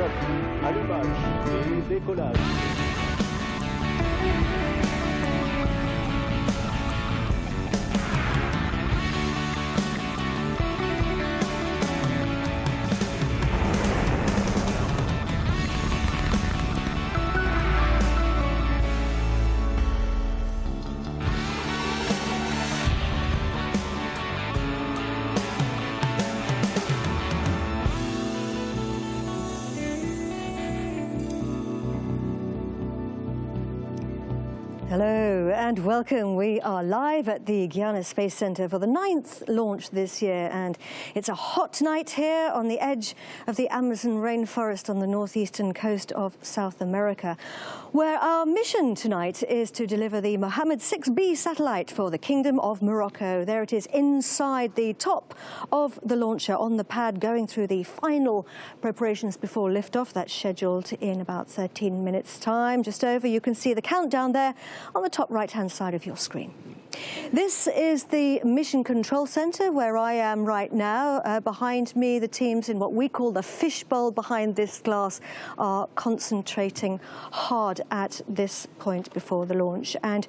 Top, allumage et décollage. Hello and welcome. We are live at the Arianespace Center for the 9th launch this year, and it's a hot night here on the edge of the Amazon rainforest on the northeastern coast of South America, where our mission tonight is to deliver the MOHAMMED 6B satellite for the Kingdom of Morocco. There it is inside the top of the launcher on the pad, going through the final preparations before liftoff. That's scheduled in about 13 minutes' time, just over. You can see the countdown there on the top right-hand side of your screen. This is the Mission Control Center where I am right now. Behind me, the teams in what we call the fishbowl behind this glass are concentrating hard at this point before the launch. And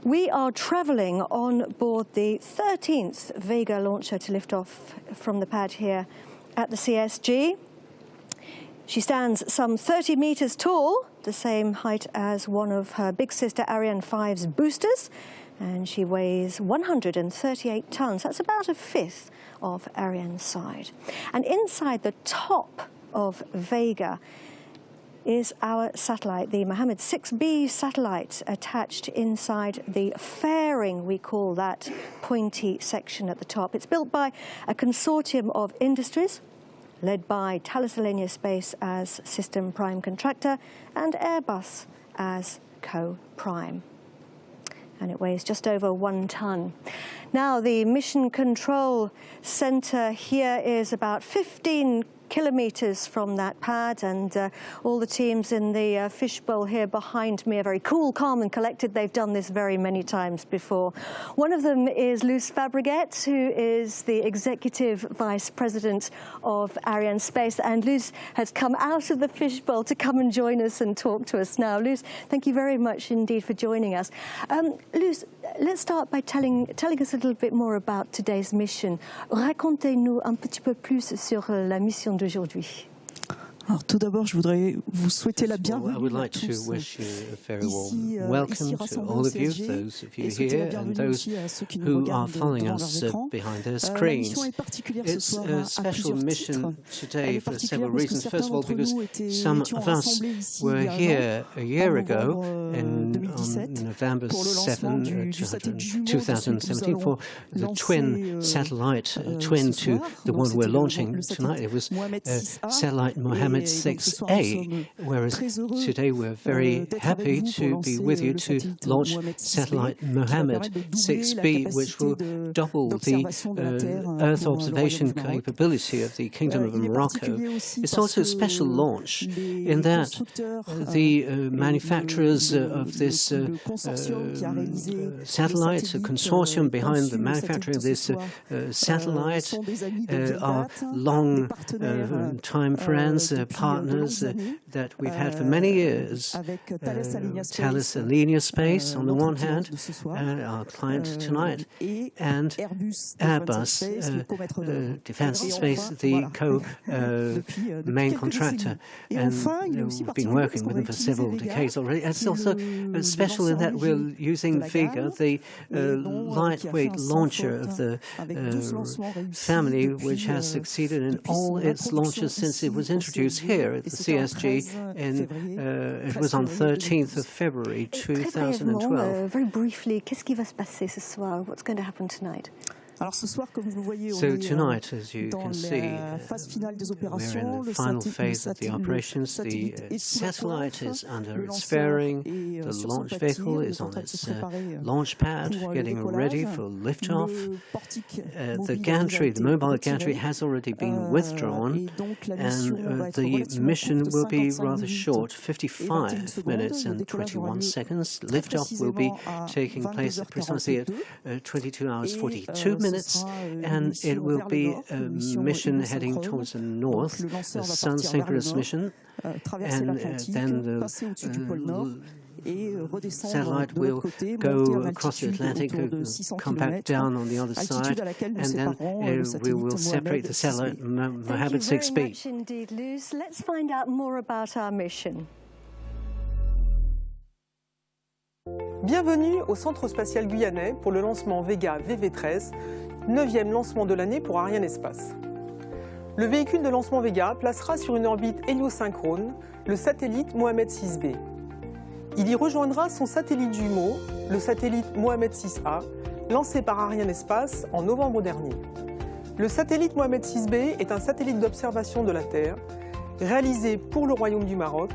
we are traveling on board the 13th Vega launcher to lift off from the pad here at the CSG. She stands some 30 meters tall, the same height as one of her big sister Ariane 5's boosters, and she weighs 138 tons. That's about a fifth of Ariane's side. And inside the top of Vega is our satellite, the MOHAMMED 6B satellite, attached inside the fairing, we call that pointy section at the top. It's built by a consortium of industries, led by Arianespace as system prime contractor and Airbus as co-prime. And it weighs just over 1 ton. Now, the Mission Control Center here is about 15 kilometers from that pad, and all the teams in the fishbowl here behind me are very cool, calm and collected. They've done this very many times before. One of them is Luce Fabregat, who is the Executive Vice President of Arianespace, and Luce has come out of the fishbowl to come and join us and talk to us now. Luce, thank you very much indeed for joining us. Luce, let's start by telling us a little bit more about today's mission. Racontez-nous un petit peu plus sur la mission d'aujourd'hui. Alors, tout d'abord, je voudrais vous souhaiter la bienvenue. I would like to wish you a very warm welcome to all of you, those of you here and those who are following us behind their screens. It's a special mission today for several reasons. First of all, because some of us were here a year ago on November 7, 2017 for the twin satellite, twin to the one we're launching tonight. It was satellite MOHAMMED 6A, whereas today we're very happy to be with you to launch satellite MOHAMMED 6B, which will double the Earth observation capability of the Kingdom of Morocco. It's also a special launch in that the manufacturers of this satellite, a consortium behind the manufacturing of this satellite, are long time friends, partners that we've had for many years. Thales Arianespace on the one hand, our client tonight, and Airbus Defence Space, the main contractor. And we've been working with them for several decades already. It's also special in that we're using Vega, the lightweight launcher of the family, which has succeeded in all its launches since it was introduced here at the CSG. It was on 13th of February 2012. Very briefly, qu'est-ce qui va se passer ce soir? What's going to happen tonight? So tonight, as you can see, we're in the final phase of the operations. The satellite is under its fairing, the launch vehicle is on its launch pad, getting ready for liftoff. The gantry, the mobile gantry, has already been withdrawn, and the mission will be rather short, 55 minutes and 21 seconds. Liftoff will be taking place precisely at 22 hours 42 minutes. minutes, and it will be a mission heading towards the north, the Sun synchronous mission, and then the satellite will go across the Atlantic, come back down on the other side, and then we will separate the satellite Mohammed 6B. Thank you very much indeed, Luz. Let's find out more about our mission. Bienvenue au Centre spatial guyanais pour le lancement Vega VV13, 9e lancement de l'année pour Arianespace. Le véhicule de lancement Vega placera sur une orbite héliosynchrone le satellite MOHAMMED 6B. Il y rejoindra son satellite jumeau, le satellite MOHAMMED 6A, lancé par Arianespace en novembre dernier. Le satellite MOHAMMED 6B est un satellite d'observation de la Terre, réalisé pour le Royaume du Maroc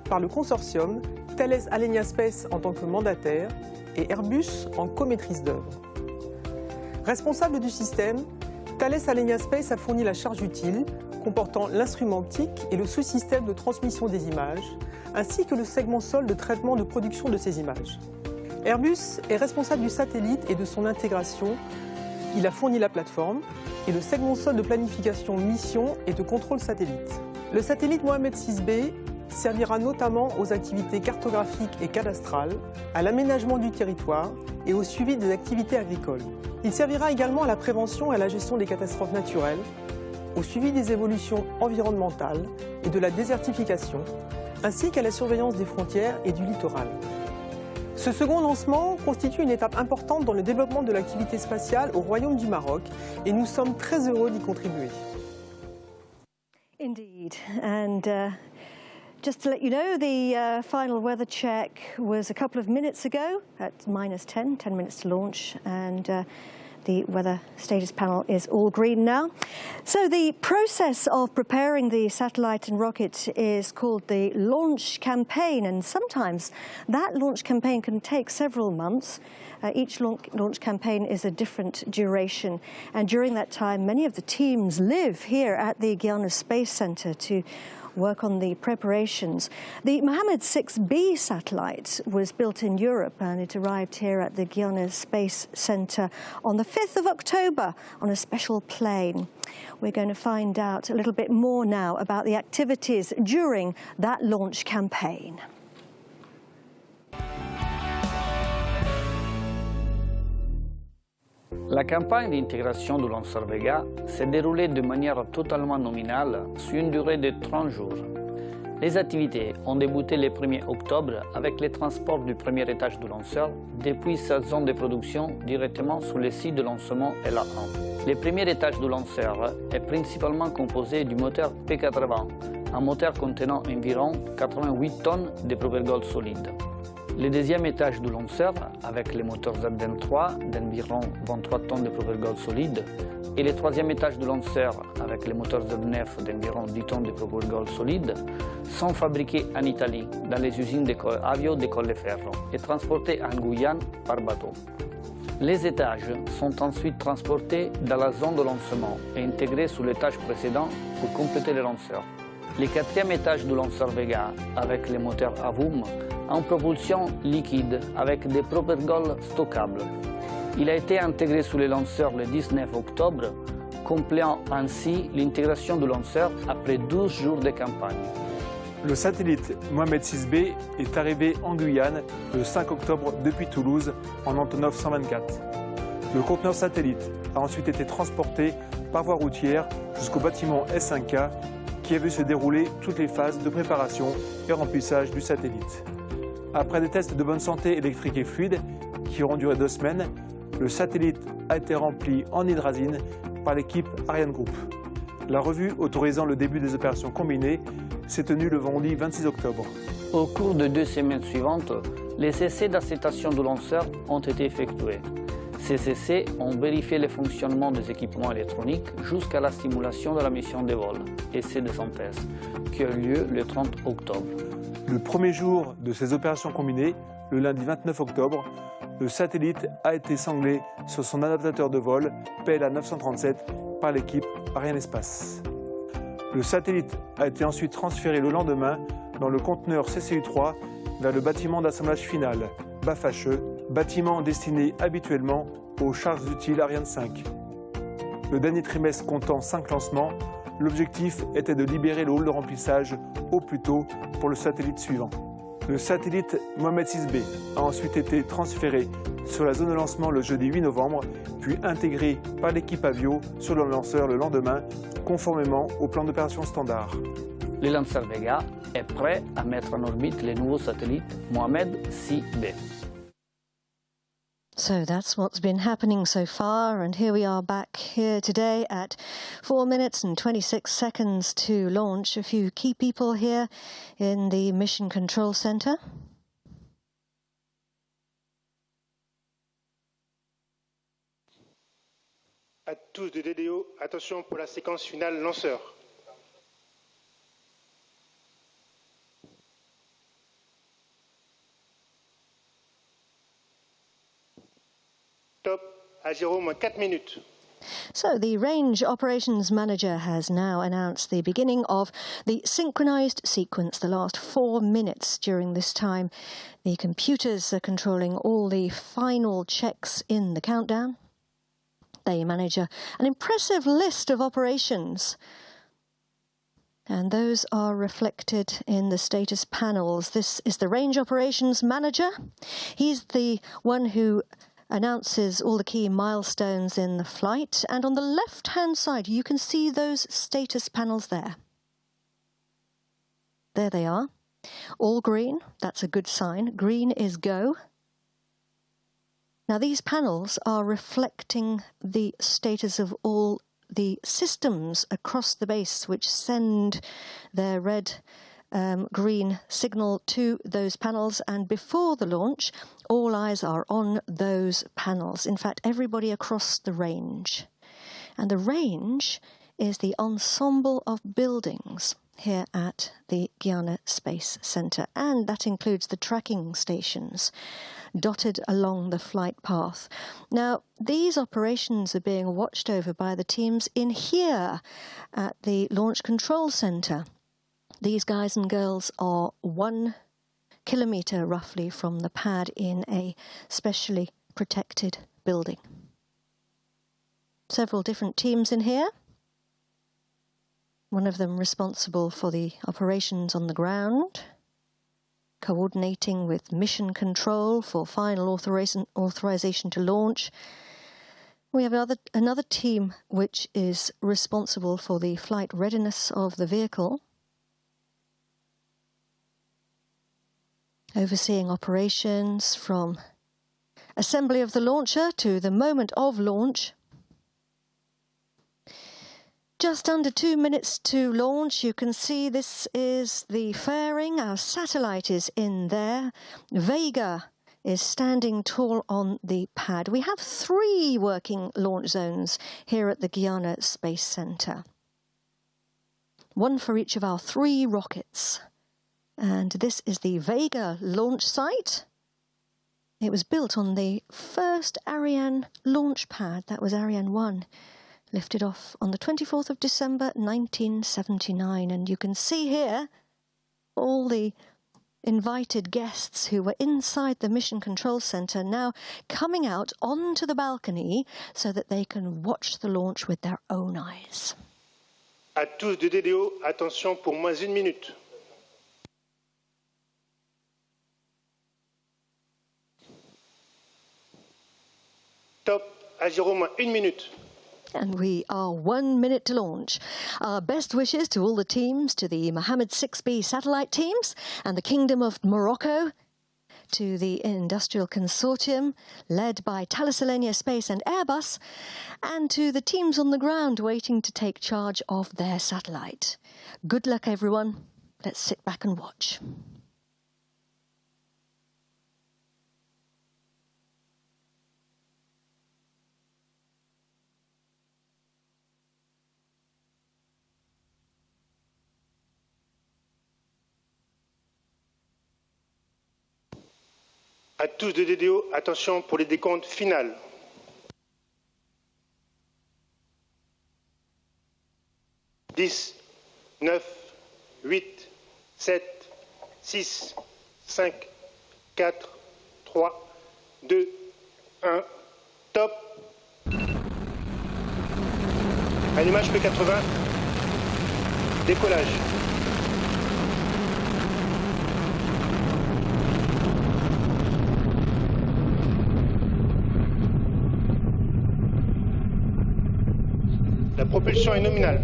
par le consortium Thales Arianespace en tant que mandataire et Airbus en co-maîtrise d'œuvre. Responsable du système, Thales Arianespace a fourni la charge utile comportant l'instrument optique et le sous-système de transmission des images, ainsi que le segment sol de traitement de production de ces images. Airbus est responsable du satellite et de son intégration. Il a fourni la plateforme et le segment sol de planification mission et de contrôle satellite. Le satellite MOHAMMED 6B servira notamment aux activités cartographiques et cadastrales, à l'aménagement du territoire et au suivi des activités agricoles. Il servira également à la prévention et à la gestion des catastrophes naturelles, au suivi des évolutions environnementales et de la désertification, ainsi qu'à la surveillance des frontières et du littoral. Ce second lancement constitue une étape importante dans le développement de l'activité spatiale au Royaume du Maroc et nous sommes très heureux d'y contribuer. Indeed, and just to let you know, the final weather check was a couple of minutes ago at -10 minutes to launch, and the weather status panel is all green now. So the process of preparing the satellite and rocket is called the launch campaign, and sometimes that launch campaign can take several months. Each launch campaign is a different duration, and during that time many of the teams live here at the Guyana Space Center to work on the preparations. The MOHAMMED 6B satellite was built in Europe, and it arrived here at the Guyana Space Center on the 5th of October on a special plane. We're going to find out a little bit more now about the activities during that launch campaign. La campagne d'intégration du lanceur Vega s'est déroulée de manière totalement nominale sur une durée de 30 jours. Les activités ont débuté le 1er octobre avec le transport du premier étage du lanceur depuis sa zone de production directement sur le site de lancement LA1. Le premier étage du lanceur est principalement composé du moteur P80, un moteur contenant environ 88 tonnes de propelgol solide. Le deuxième étage du lanceur, avec les moteurs ZN3 d'environ 23 tonnes de propelgol solide, et le troisième étage du lanceur, avec les moteurs Z9 d'environ 10 tonnes de propelgol solide, sont fabriqués en Italie, dans les usines Avio de Colleferro, et transportés en Guyane par bateau. Les étages sont ensuite transportés dans la zone de lancement et intégrés sur l'étage précédent pour compléter le lanceur. Le quatrième étage du lanceur Vega, avec les moteurs Avum, en propulsion liquide avec des propelgols stockables. Il a été intégré sous le lanceur le 19 octobre, complétant ainsi l'intégration du lanceur après 12 jours de campagne. Le satellite MOHAMMED 6B est arrivé en Guyane le 5 octobre depuis Toulouse en Antonov 124. Le conteneur satellite a ensuite été transporté par voie routière jusqu'au bâtiment S5K qui a vu se dérouler toutes les phases de préparation et remplissage du satellite. Après des tests de bonne santé électrique et fluide qui auront duré 2 semaines, le satellite a été rempli en hydrazine par l'équipe Ariane Group. La revue autorisant le début des opérations combinées s'est tenue le vendredi 26 octobre. Au cours des 2 semaines suivantes, les essais d'acceptation du lanceur ont été effectués. Ces essais ont vérifié le fonctionnement des équipements électroniques jusqu'à la simulation de la mission de vol, essai de synthèse, qui a eu lieu le 30 octobre. Le premier jour de ces opérations combinées, le lundi 29 octobre, le satellite a été sanglé sur son adaptateur de vol PLA 937 par l'équipe Arianespace. Le satellite a été ensuite transféré le lendemain dans le conteneur CCU-3 vers le bâtiment d'assemblage final, BAFHE, bâtiment destiné habituellement aux charges utiles Ariane 5. Le dernier trimestre comptant 5 lancements, l'objectif était de libérer le hall de remplissage au plus tôt pour le satellite suivant. Le satellite MOHAMMED 6B a ensuite été transféré sur la zone de lancement le jeudi 8 novembre, puis intégré par l'équipe Avio sur le lanceur le lendemain, conformément au plan d'opération standard. Le lanceur Vega est prêt à mettre en orbite les nouveaux satellites MOHAMMED 6B. So that's what's been happening so far, and here we are back here today at 4 minutes and 26 seconds to launch. A few key people here in the Mission Control Center. À tous de DDO, attention pour la séquence finale lanceur. Top à 0-4 minutes. So the Range Operations Manager has now announced the beginning of the synchronized sequence, the last 4 minutes. During this time, the computers are controlling all the final checks in the countdown. They manage an impressive list of operations, and those are reflected in the status panels. This is the Range Operations Manager. He's the one who announces all the key milestones in the flight, and on the left-hand side you can see those status panels there. There they are, all green. That's a good sign. Green is go. Now these panels are reflecting the status of all the systems across the base, which send their red green signal to those panels, and before the launch all eyes are on those panels. In fact, everybody across the range. And the range is the ensemble of buildings here at the Guyana Space Center, and that includes the tracking stations dotted along the flight path. Now, these operations are being watched over by the teams in here at the Launch Control Center. These guys and girls are 1 kilometer roughly from the pad in a specially protected building. Several different teams in here. One of them responsible for the operations on the ground, coordinating with mission control for final authorization to launch. We have another team which is responsible for the flight readiness of the vehicle, overseeing operations from assembly of the launcher to the moment of launch. Just under 2 minutes to launch. You can see this is the fairing. Our satellite is in there. Vega is standing tall on the pad. We have 3 working launch zones here at the Guyana Space Center. 1 for each of our 3 rockets. And this is the Vega launch site. It was built on the first Ariane launch pad. That was Ariane 1. Lifted off on the 24th of December 1979, and you can see here all the invited guests who were inside the Mission Control Center now coming out onto the balcony so that they can watch the launch with their own eyes. À tous de DDO, attention pour moins 1 minute. Top à 0-1 minute. And we are 1 minute to launch. Our best wishes to all the teams, to the MOHAMMED 6B satellite teams and the Kingdom of Morocco, to the industrial consortium led by Thales Alenia Space and Airbus, and to the teams on the ground waiting to take charge of their satellite. Good luck, everyone. Let's sit back and watch. À tous de DDO, attention pour les décomptes finales. « 10, 9, 8, 7, 6, 5, 4, 3, 2, 1, top. Allumage P80. Décollage. La propulsion est nominale.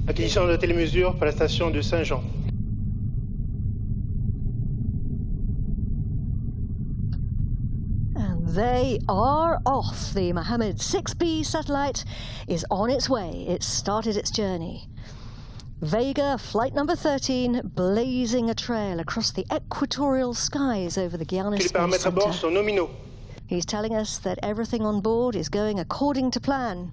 Acquisition de la télémesure par la station de Saint-Jean. And they are off. The Mohammed 6B satellite is on its way. It's started its journey. Vega, flight number 13, blazing a trail across the equatorial skies over the Guyana Space Center. Les paramètres à bord sont nominaux. He's telling us that everything on board is going according to plan.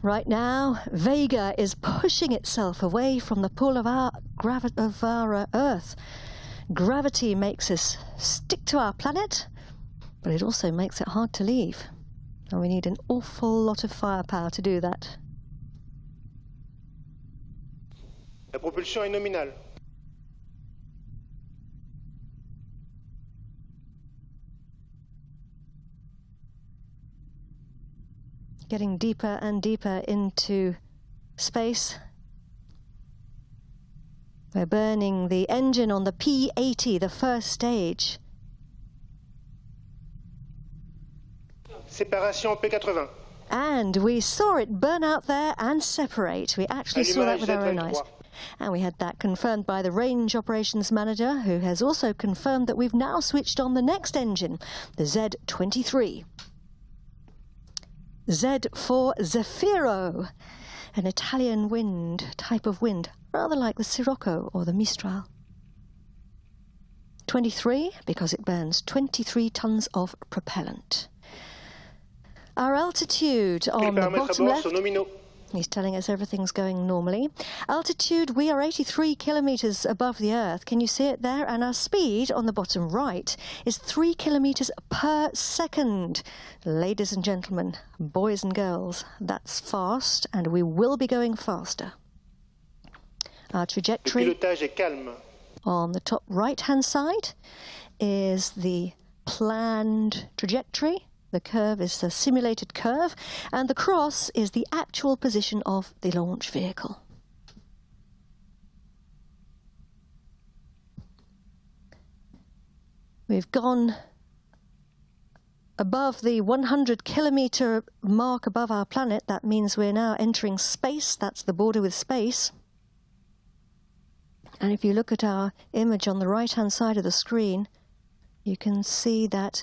Right now, Vega is pushing itself away from the pull of our Earth. Gravity makes us stick to our planet, but it also makes it hard to leave. And we need an awful lot of firepower to do that. La propulsion est nominale. Getting deeper and deeper into space. We're burning the engine on the P80, the first stage. Séparation P80. And we saw it burn out there and separate. We actually saw that with our own eyes. And we had that confirmed by the range operations manager, who has also confirmed that we've now switched on the next engine, the Z23. Z for Zafiro, an Italian wind, type of wind, rather like the Sirocco or the Mistral. 23, because it burns 23 tons of propellant. Our altitude on the bottom left, he's telling us everything's going normally. Altitude, we are 83 kilometers above the Earth. Can you see it there? And our speed on the bottom right is 3 kilometers per second. Ladies and gentlemen, boys and girls, that's fast, and we will be going faster. Our trajectory on the top right-hand side is the planned trajectory. The curve is a simulated curve, and the cross is the actual position of the launch vehicle. We've gone above the 100-kilometer mark above our planet. That means we're now entering space. That's the border with space. And if you look at our image on the right-hand side of the screen, you can see that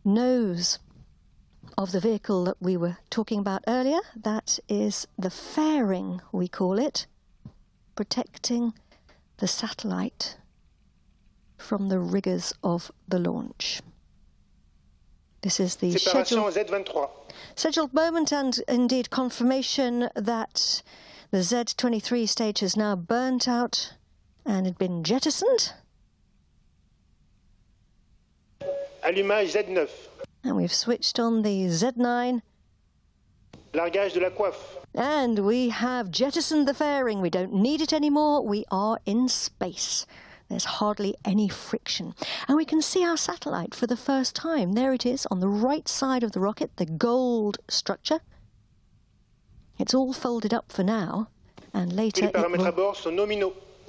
nose of the vehicle that we were talking about earlier. That is the fairing, we call it, protecting the satellite from the rigors of the launch. This is the scheduled moment, and indeed confirmation that the Z23 stage has now burnt out and had been jettisoned. Allumage Z9. And we've switched on the Z9. Largage de la coiffe. And we have jettisoned the fairing. We don't need it anymore. We are in space. There's hardly any friction. And we can see our satellite for the first time. There it is on the right side of the rocket, the gold structure. It's all folded up for now, and later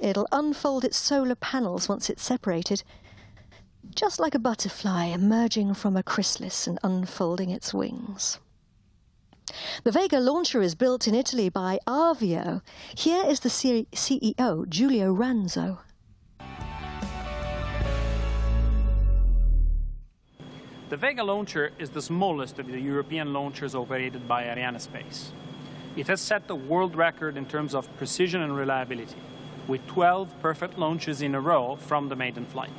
it'll unfold its solar panels once it's separated, just like a butterfly emerging from a chrysalis and unfolding its wings. The Vega launcher is built in Italy by Avio. Here is the CEO, Giulio Ranzo. The Vega launcher is the smallest of the European launchers operated by Arianespace. It has set the world record in terms of precision and reliability, with 12 perfect launches in a row from the maiden flight.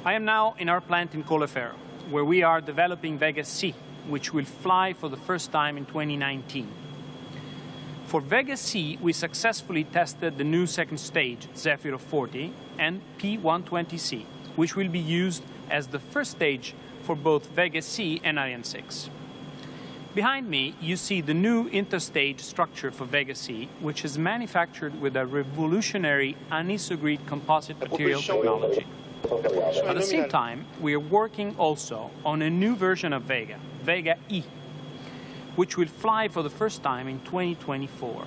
I am now in our plant in Colleferro, where we are developing Vega C, which will fly for the first time in 2019. For Vega C, we successfully tested the new second stage, VV40, and P120C, which will be used as the first stage for both Vega C and Ariane 6. Behind me, you see the new interstage structure for Vega C, which is manufactured with a revolutionary anisogrid composite material technology. At the same time, we are working also on a new version of Vega, Vega E, which will fly for the first time in 2024.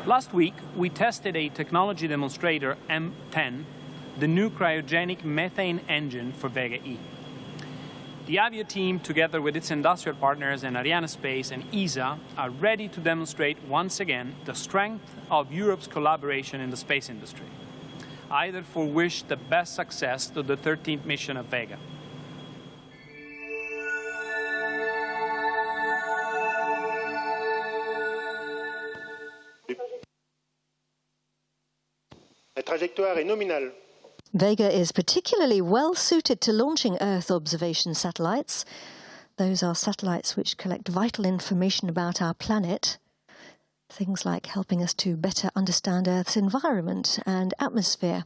Last week, we tested a technology demonstrator M10, the new cryogenic methane engine for Vega E. The Avio team, together with its industrial partners and Arianespace and ESA, are ready to demonstrate once again the strength of Europe's collaboration in the space industry. I therefore wish the best success to the 13th mission of Vega. La trajectoire est nominale. Vega is particularly well suited to launching Earth observation satellites. Those are satellites which collect vital information about our planet, things like helping us to better understand Earth's environment and atmosphere.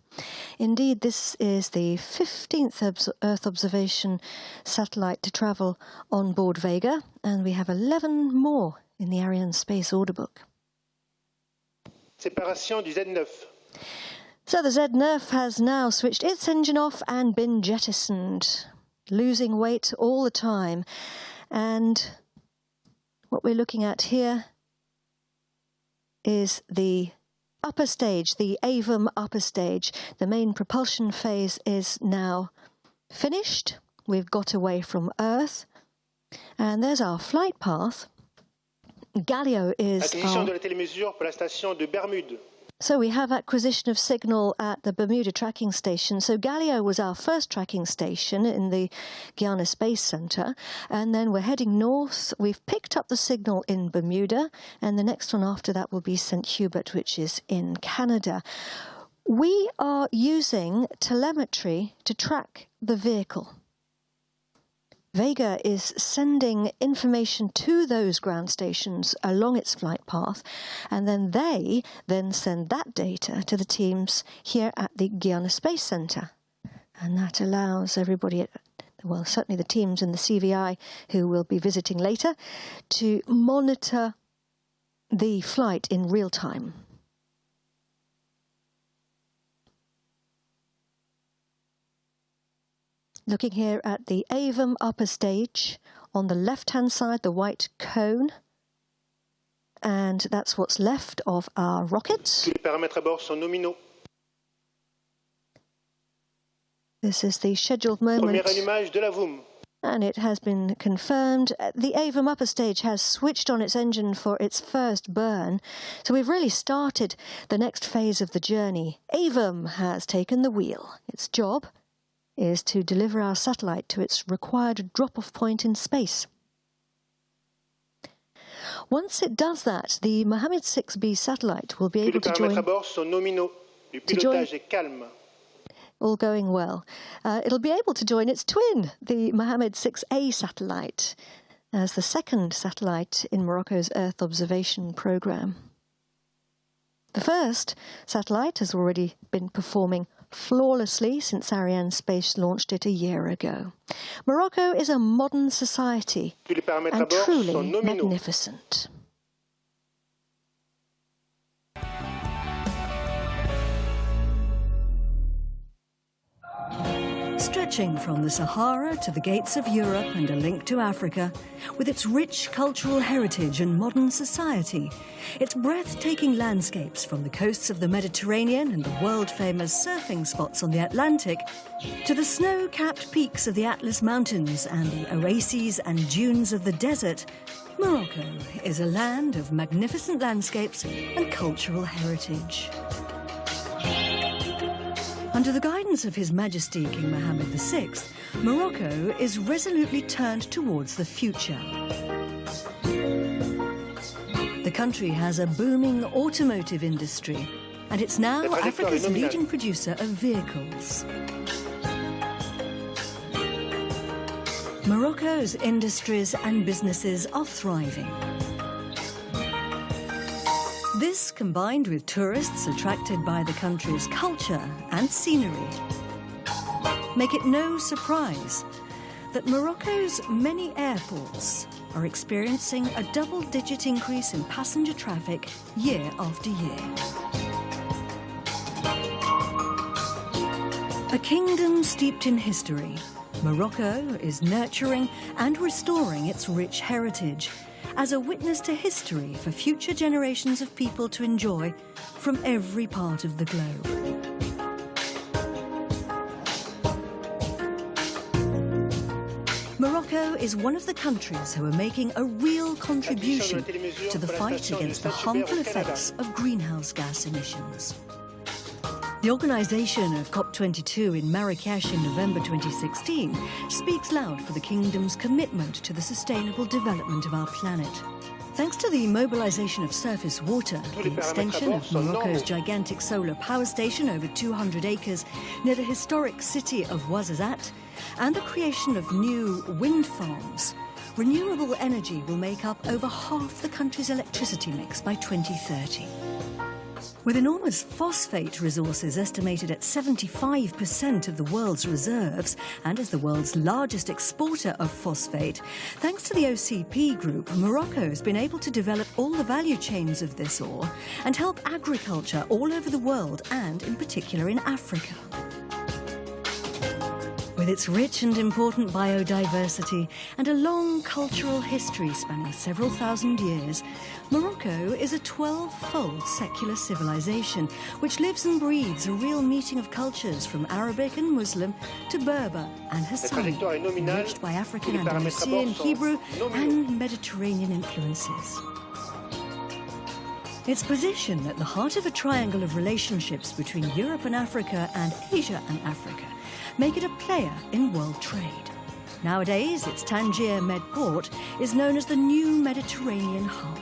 Indeed, this is the 15th Earth observation satellite to travel on board Vega, and we have 11 more in the Arianespace order book. Séparation du Z9. So the Z9 has now switched its engine off and been jettisoned, losing weight all the time. And what we're looking at here is the upper stage, the AVM upper stage. The main propulsion phase is now finished. We've got away from Earth. And there's our flight path. Galileo is Acquisition de la télémesure pour la station de Bermude. So we have acquisition of signal at the Bermuda tracking station. So Galileo was our first tracking station in the Guyana Space Center. And then we're heading north. We've picked up the signal in Bermuda. And the next one after that will be St. Hubert, which is in Canada. We are using telemetry to track the vehicle. Vega is sending information to those ground stations along its flight path, and then they then send that data to the teams here at the Guyana Space Center. And that allows everybody, well, certainly the teams in the CVI who will be visiting later, to monitor the flight in real time. Looking here at the AVM upper stage, on the left-hand side, the white cone, and that's what's left of our rocket. Tous les paramètres à bord sont nominaux. This is the scheduled moment. Premier allumage de la VOOM. And it has been confirmed. The AVM upper stage has switched on its engine for its first burn. So we've really started the next phase of the journey. AVM has taken the wheel. Its job is to deliver our satellite to its required drop-off point in space. Once it does that, the Mohammed 6B satellite will be able to join... Tous les paramètres à bord sont nominaux. Le pilotage est calme. All going well. It'll be able to join its twin, the Mohammed 6A satellite, as the second satellite in Morocco's Earth observation program. The first satellite has already been performing flawlessly since Arianespace launched it a year ago. Morocco is a modern society and truly magnificent. Stretching from the Sahara to the gates of Europe and a link to Africa, with its rich cultural heritage and modern society, its breathtaking landscapes from the coasts of the Mediterranean and the world-famous surfing spots on the Atlantic, to the snow-capped peaks of the Atlas Mountains and the oases and dunes of the desert, Morocco is a land of magnificent landscapes and cultural heritage. Under the guidance of His Majesty King Mohammed VI, Morocco is resolutely turned towards the future. The country has a booming automotive industry, and it's now Africa's leading producer of vehicles. Morocco's industries and businesses are thriving. This, combined with tourists attracted by the country's culture and scenery, make it no surprise that Morocco's many airports are experiencing a double-digit increase in passenger traffic year after year. A kingdom steeped in history, Morocco is nurturing and restoring its rich heritage as a witness to history for future generations of people to enjoy from every part of the globe. Morocco is one of the countries who are making a real contribution to the fight against the harmful effects of greenhouse gas emissions. The organisation of COP22 in Marrakesh in November 2016 speaks loud for the kingdom's commitment to the sustainable development of our planet. Thanks to the mobilisation of surface water, the extension of Morocco's gigantic solar power station over 200 acres near the historic city of Ouarzazate, and the creation of new wind farms, renewable energy will make up over half the country's electricity mix by 2030. With enormous phosphate resources estimated at 75% of the world's reserves, and as the world's largest exporter of phosphate, thanks to the OCP group, Morocco has been able to develop all the value chains of this ore and help agriculture all over the world, and in particular in Africa. With its rich and important biodiversity and a long cultural history spanning several thousand years, Morocco is a 12-fold secular civilization which lives and breathes a real meeting of cultures from Arabic and Muslim to Berber and Hassani, enriched by African, Andalusian, Hebrew and Mediterranean influences. Its position at the heart of a triangle of relationships between Europe and Africa and Asia and Africa make it a player in world trade. Nowadays, its Tangier Med port is known as the new Mediterranean hub.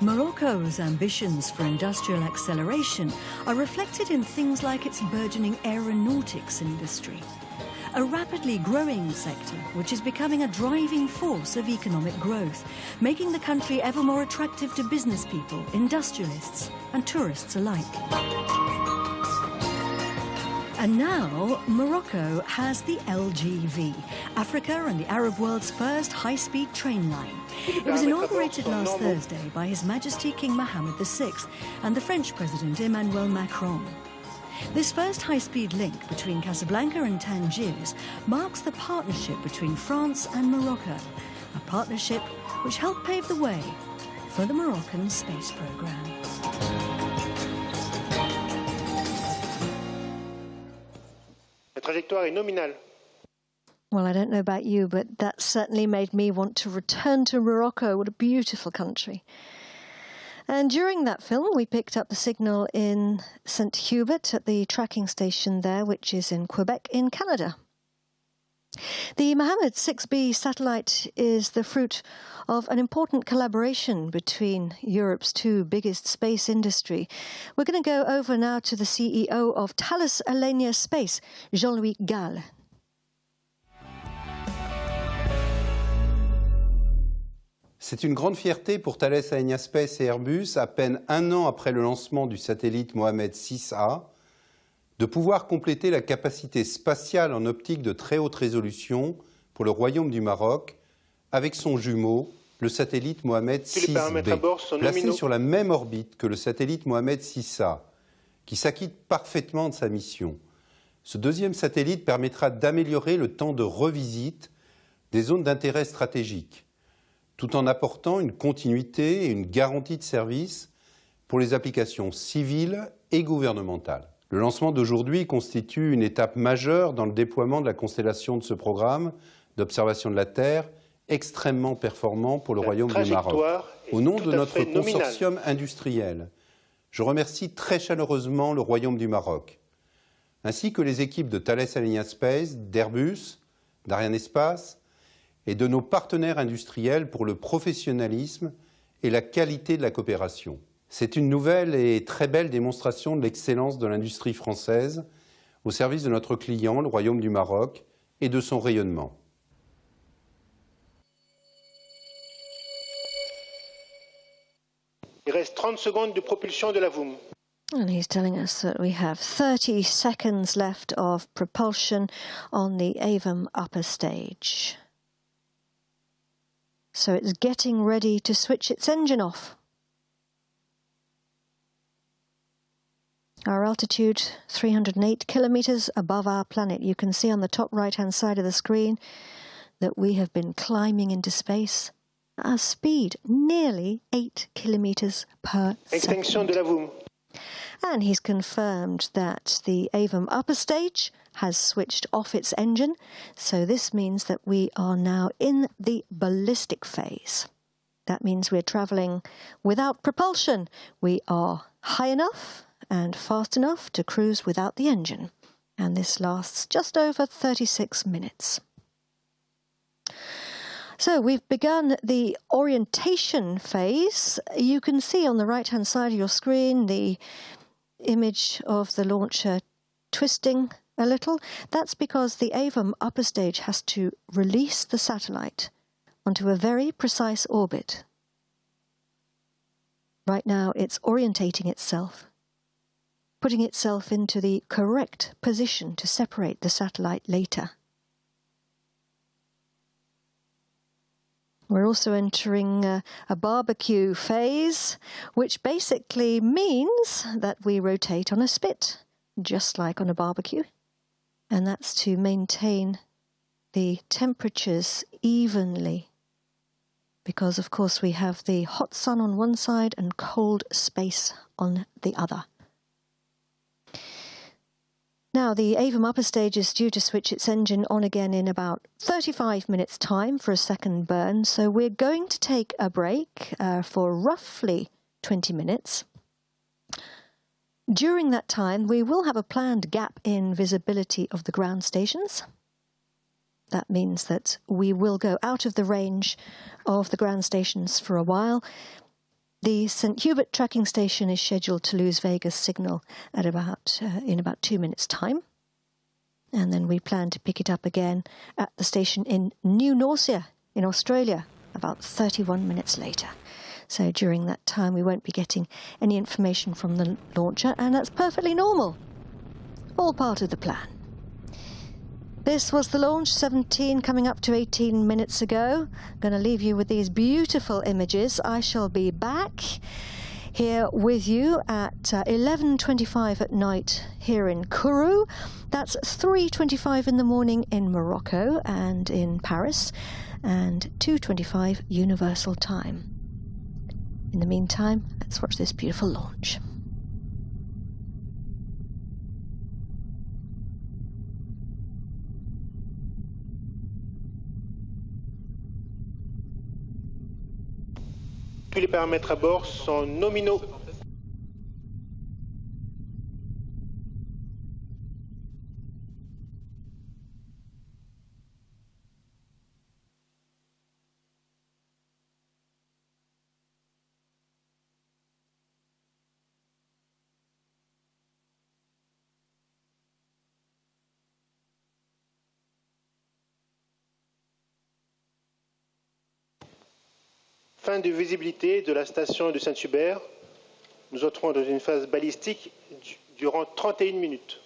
Morocco's ambitions for industrial acceleration are reflected in things like its burgeoning aeronautics industry, a rapidly growing sector which is becoming a driving force of economic growth, making the country ever more attractive to business people, industrialists and tourists alike. And now Morocco has the LGV, Africa and the Arab world's first high-speed train line. It was inaugurated last Thursday by His Majesty King Mohammed VI and the French President Emmanuel Macron. This first high-speed link between Casablanca and Tangiers marks the partnership between France and Morocco, a partnership which helped pave the way for the Moroccan space program. La trajectoire est nominale. Well, I don't know about you, but that certainly made me want to return to Morocco. What a beautiful country. And during that film, we picked up the signal in St. Hubert at the tracking station there, which is in Quebec in Canada. The Mohammed 6B satellite is the fruit of an important collaboration between Europe's two biggest space industry. We're going to go over now to the CEO of Thales Alenia Space, Jean-Louis Gall. C'est une grande fierté pour Thales Arianespace et Airbus, à peine un an après le lancement du satellite MOHAMMED 6A, de pouvoir compléter la capacité spatiale en optique de très haute résolution pour le Royaume du Maroc avec son jumeau, le satellite MOHAMMED 6B, placé sur la même orbite que le satellite MOHAMMED 6A, qui s'acquitte parfaitement de sa mission. Ce deuxième satellite permettra d'améliorer le temps de revisite des zones d'intérêt stratégique, tout en apportant une continuité et une garantie de service pour les applications civiles et gouvernementales. Le lancement d'aujourd'hui constitue une étape majeure dans le déploiement de la constellation de ce programme d'observation de la Terre, extrêmement performant pour le Royaume du Maroc. Au nom de notre consortium industriel, je remercie très chaleureusement le Royaume du Maroc, ainsi que les équipes de Thales Alenia Space, d'Airbus, d'Arianespace, et de nos partenaires industriels pour le professionnalisme et la qualité de la coopération. C'est une nouvelle et très belle démonstration de l'excellence de l'industrie française au service de notre client, le Royaume du Maroc, et de son rayonnement. Il reste 30 secondes de propulsion de la VOOM. And he's telling us that we have 30 seconds left of propulsion on the AVAM upper stage. So it's getting ready to switch its engine off. Our altitude, 308 kilometers above our planet. You can see on the top right-hand side of the screen that we have been climbing into space. Our speed, nearly 8 kilometers per Extinction second. de la VOOM. And he's confirmed that the AVAM upper stage has switched off its engine. So this means that we are now in the ballistic phase. That means we're traveling without propulsion. We are high enough and fast enough to cruise without the engine. And this lasts just over 36 minutes. So we've begun the orientation phase. You can see on the right-hand side of your screen the image of the launcher twisting a little. That's because the AVAM upper stage has to release the satellite onto a very precise orbit. Right now it's orientating itself, putting itself into the correct position to separate the satellite later. We're also entering a barbecue phase, which basically means that we rotate on a spit, just like on a barbecue. And that's to maintain the temperatures evenly, because of course we have the hot sun on one side and cold space on the other. Now, the AVAM upper stage is due to switch its engine on again in about 35 minutes' time for a second burn, so we're going to take a break for roughly 20 minutes. During that time, we will have a planned gap in visibility of the ground stations. That means that we will go out of the range of the ground stations for a while. The St. Hubert tracking station is scheduled to lose Vega's signal at in about 2 minutes' time. And then we plan to pick it up again at the station in New Norcia in Australia about 31 minutes later. So during that time we won't be getting any information from the launcher, and that's perfectly normal. All part of the plan. This was the launch, 17 coming up to 18 minutes ago. I'm going to leave you with these beautiful images. I shall be back here with you at 11:25 at night here in Kourou. That's 3:25 in the morning in Morocco and in Paris, and 2:25 Universal Time. In the meantime, let's watch this beautiful launch. Tous les paramètres à bord sont nominaux. Fin de visibilité de la station de Saint-Hubert. Nous entrons dans une phase balistique durant 31 minutes.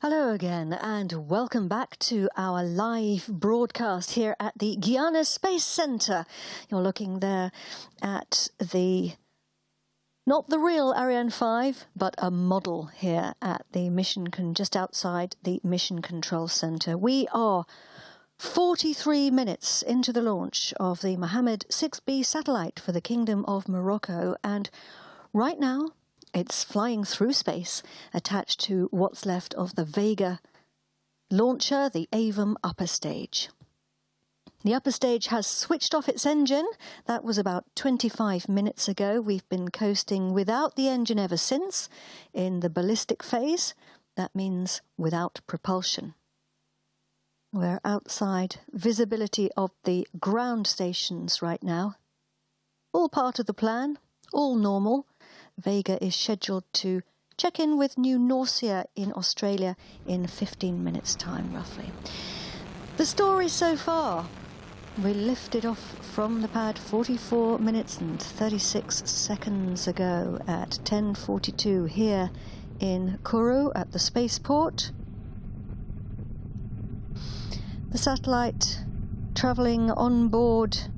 Hello again and welcome back to our live broadcast here at the Guyana Space Center. You're looking there at not the real Ariane 5, but a model here at the just outside the Mission Control Center. We are 43 minutes into the launch of the MOHAMMED 6B satellite for the Kingdom of Morocco, and right now it's flying through space, attached to what's left of the Vega launcher, the AVM upper stage. The upper stage has switched off its engine. That was about 25 minutes ago. We've been coasting without the engine ever since in the ballistic phase. That means without propulsion. We're outside visibility of the ground stations right now. All part of the plan, all normal. Vega is scheduled to check in with New Norcia in Australia in 15 minutes' time, roughly. The story so far: we lifted off from the pad 44 minutes and 36 seconds ago at 10:42 here in Kourou at the spaceport. The satellite travelling on board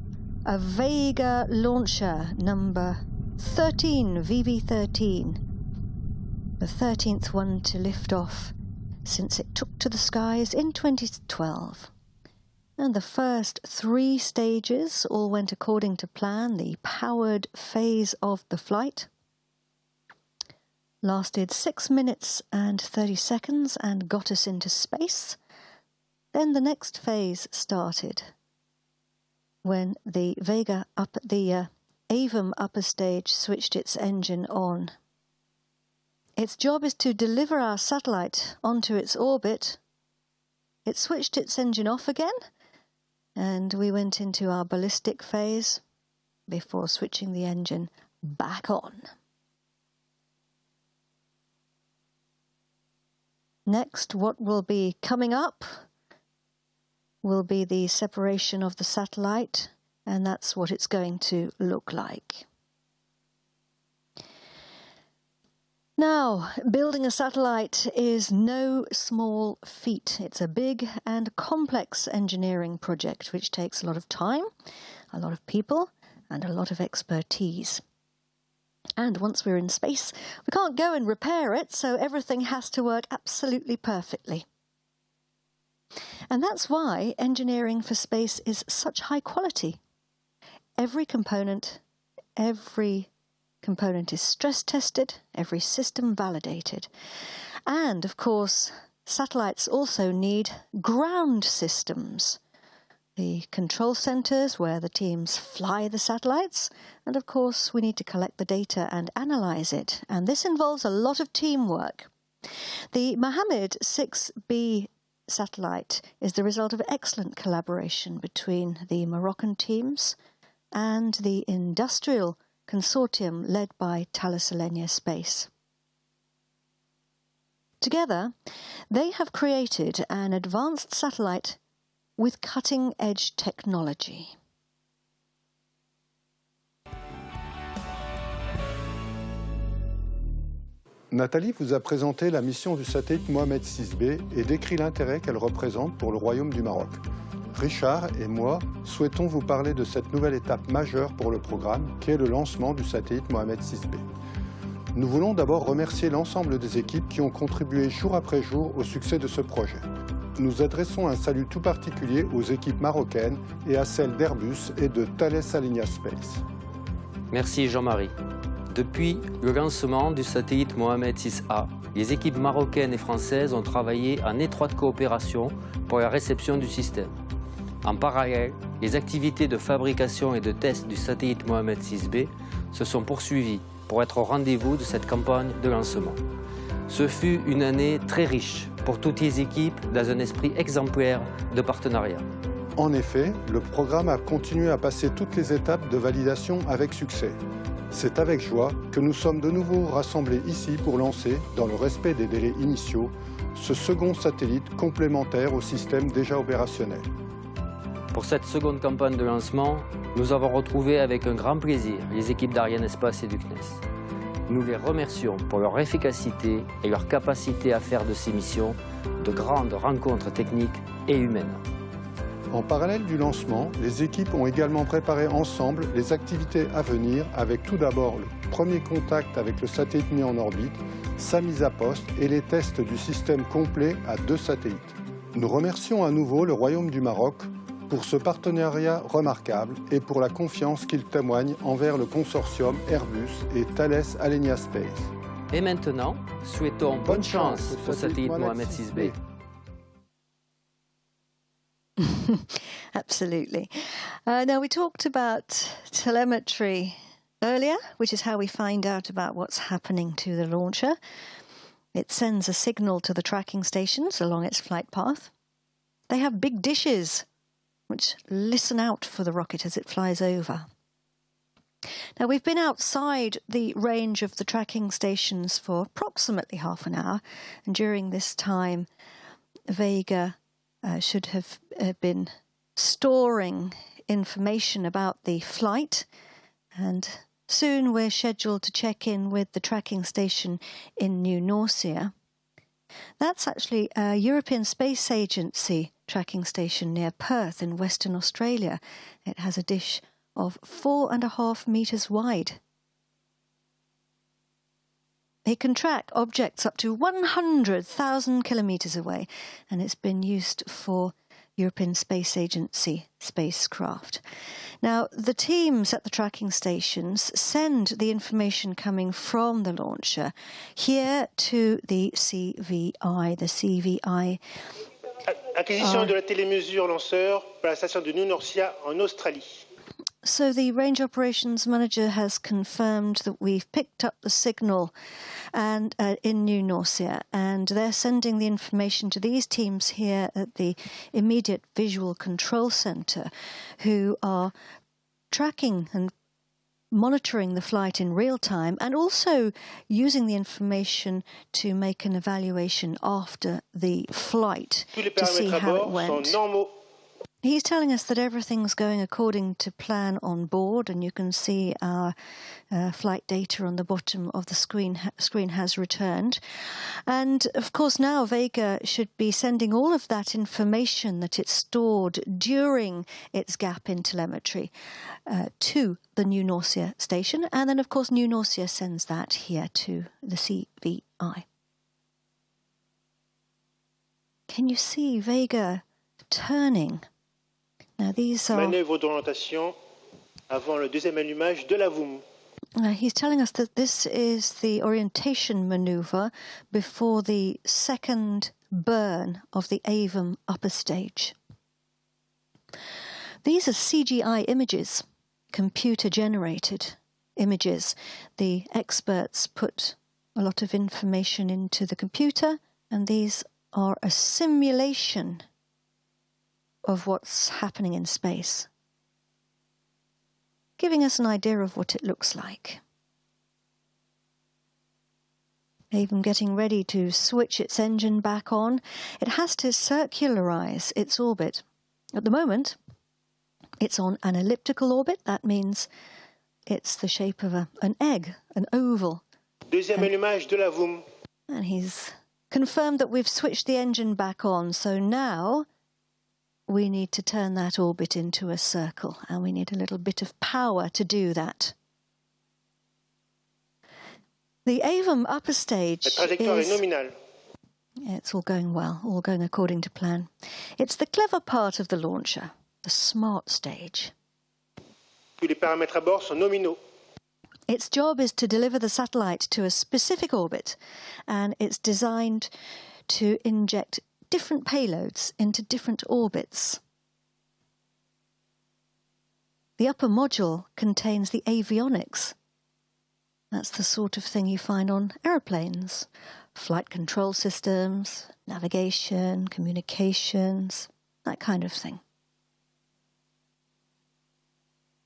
a Vega launcher number 13, VV13, the 13th one to lift off since it took to the skies in 2012. And the first 3 stages all went according to plan. The powered phase of the flight lasted 6 minutes and 30 seconds and got us into space. Then the next phase started when the AVM upper stage switched its engine on. Its job is to deliver our satellite onto its orbit. It switched its engine off again, and we went into our ballistic phase before switching the engine back on. Next, what will be coming up will be the separation of the satellite, and that's what it's going to look like. Now, building a satellite is no small feat. It's a big and complex engineering project which takes a lot of time, a lot of people, and a lot of expertise. And once we're in space, we can't go and repair it, so everything has to work absolutely perfectly. And that's why engineering for space is such high quality. Every component is stress tested, every system validated. And of course, satellites also need ground systems. The control centers where the teams fly the satellites, and of course we need to collect the data and analyze it. And this involves a lot of teamwork. The MOHAMMED 6B satellite is the result of excellent collaboration between the Moroccan teams and the industrial consortium led by Thales Alenia Space. Together, they have created an advanced satellite with cutting-edge technology. Nathalie vous a présenté la mission du satellite MOHAMMED 6B et décrit l'intérêt qu'elle représente pour le Royaume du Maroc. Richard et moi souhaitons vous parler de cette nouvelle étape majeure pour le programme, qui est le lancement du satellite MOHAMMED 6B. Nous voulons d'abord remercier l'ensemble des équipes qui ont contribué jour après jour au succès de ce projet. Nous adressons un salut tout particulier aux équipes marocaines et à celles d'Airbus et de Thales Alenia Space. Merci Jean-Marie. Depuis le lancement du satellite MOHAMMED 6A, les équipes marocaines et françaises ont travaillé en étroite coopération pour la réception du système. En parallèle, les activités de fabrication et de test du satellite MOHAMMED 6B se sont poursuivies pour être au rendez-vous de cette campagne de lancement. Ce fut une année très riche pour toutes les équipes dans un esprit exemplaire de partenariat. En effet, le programme a continué à passer toutes les étapes de validation avec succès. C'est avec joie que nous sommes de nouveau rassemblés ici pour lancer, dans le respect des délais initiaux, ce second satellite complémentaire au système déjà opérationnel. Pour cette seconde campagne de lancement, nous avons retrouvé avec un grand plaisir les équipes d'Arianespace et du CNES. Nous les remercions pour leur efficacité et leur capacité à faire de ces missions de grandes rencontres techniques et humaines. En parallèle du lancement, les équipes ont également préparé ensemble les activités à venir avec tout d'abord le premier contact avec le satellite mis en orbite, sa mise à poste et les tests du système complet à 2 satellites. Nous remercions à nouveau le Royaume du Maroc pour ce partenariat remarquable et pour la confiance qu'il témoigne envers le consortium Airbus et Thales Arianespace. Et maintenant, souhaitons bonne chance au satellite Mohammed 6B. Absolutely. Now, we talked about telemetry earlier, which is how we find out about what's happening to the launcher. It sends a signal to the tracking stations along its flight path. They have big dishes which listen out for the rocket as it flies over. Now, we've been outside the range of the tracking stations for approximately half an hour, and during this time, Vega should have been storing information about the flight, and soon we're scheduled to check in with the tracking station in New Norcia. That's actually a European Space Agency tracking station near Perth in Western Australia. It has a dish of 4.5 meters wide. It can track objects up to 100,000 kilometers away, and it's been used for European Space Agency spacecraft. Now, the teams at the tracking stations send the information coming from the launcher here to the CVI. The CVI Acquisition de la télémesure lanceur par la station de New Norcia en Australie. So the range operations manager has confirmed that we've picked up the signal and in New Norcia, and they're sending the information to these teams here at the immediate visual control center, who are tracking and monitoring the flight in real time and also using the information to make an evaluation after the flight to see how it went. He's telling us that everything's going according to plan on board, and you can see our flight data on the bottom of the screen has returned. And of course now Vega should be sending all of that information that it stored during its gap in telemetry to the New Norcia station, and then of course New Norcia sends that here to the CVI. Can you see Vega turning? Now these are manœuvre d'orientation avant le deuxième allumage de la VOOM. He's telling us that this is the orientation maneuver before the second burn of the AVM upper stage. These are CGI images, computer-generated images. The experts put a lot of information into the computer, and these are a simulation of what's happening in space, giving us an idea of what it looks like. Even getting ready to switch its engine back on. It has to circularize its orbit. At the moment, it's on an elliptical orbit. That means it's the shape of an egg, an oval. Deuxième allumage de la VOOM. And he's confirmed that we've switched the engine back on, so now we need to turn that orbit into a circle, and we need a little bit of power to do that. The AVM upper stage it's all going well, all going according to plan. It's the clever part of the launcher, the smart stage. Tous les paramètres à bord sont nominaux. Its job is to deliver the satellite to a specific orbit, and it's designed to inject different payloads into different orbits. The upper module contains the avionics. That's the sort of thing you find on aeroplanes. Flight control systems, navigation, communications, that kind of thing.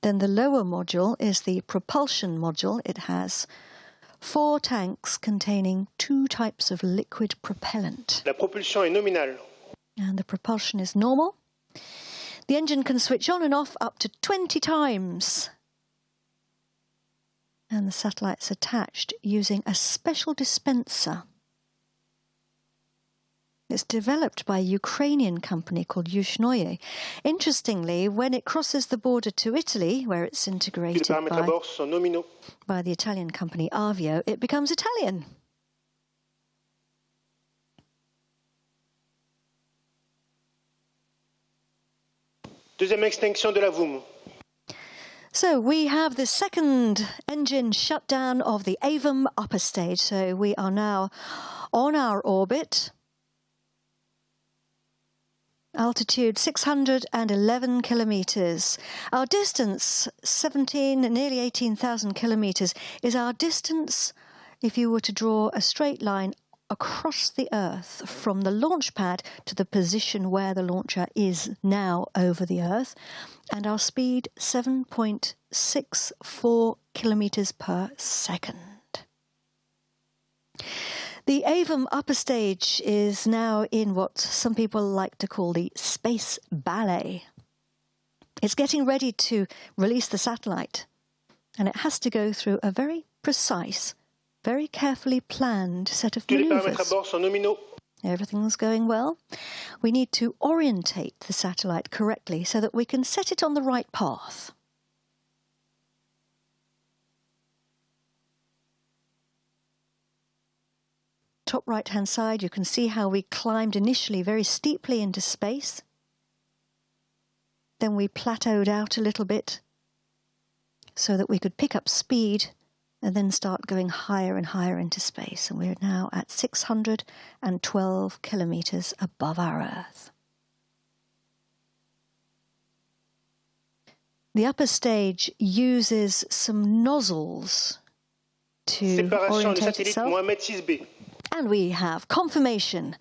Then the lower module is the propulsion module. It has 4 tanks containing 2 types of liquid propellant. La propulsion est nominale. And the propulsion is normal. The engine can switch on and off up to 20 times. And the satellite's attached using a special dispenser. It's developed by a Ukrainian company called Yushnoye. Interestingly, when it crosses the border to Italy, where it's integrated by the Italian company Avio, it becomes Italian. Deuxième extinction de la VOOM. So we have the second engine shutdown of the AVM upper stage. So we are now on our orbit. Altitude 611 kilometers. Our distance, 17, nearly 18,000 kilometers, is our distance if you were to draw a straight line across the Earth from the launch pad to the position where the launcher is now over the Earth. And our speed, 7.64 kilometers per second. The AVM upper stage is now in what some people like to call the space ballet. It's getting ready to release the satellite, and it has to go through a very precise, very carefully planned set of maneuvers. Everything's going well. We need to orientate the satellite correctly so that we can set it on the right path. Top right-hand side, you can see how we climbed initially very steeply into space. Then we plateaued out a little bit so that we could pick up speed and then start going higher and higher into space. And we're now at 612 kilometers above our Earth. The upper stage uses some nozzles to orientate itself. MOHAMMED 6B. And we have confirmation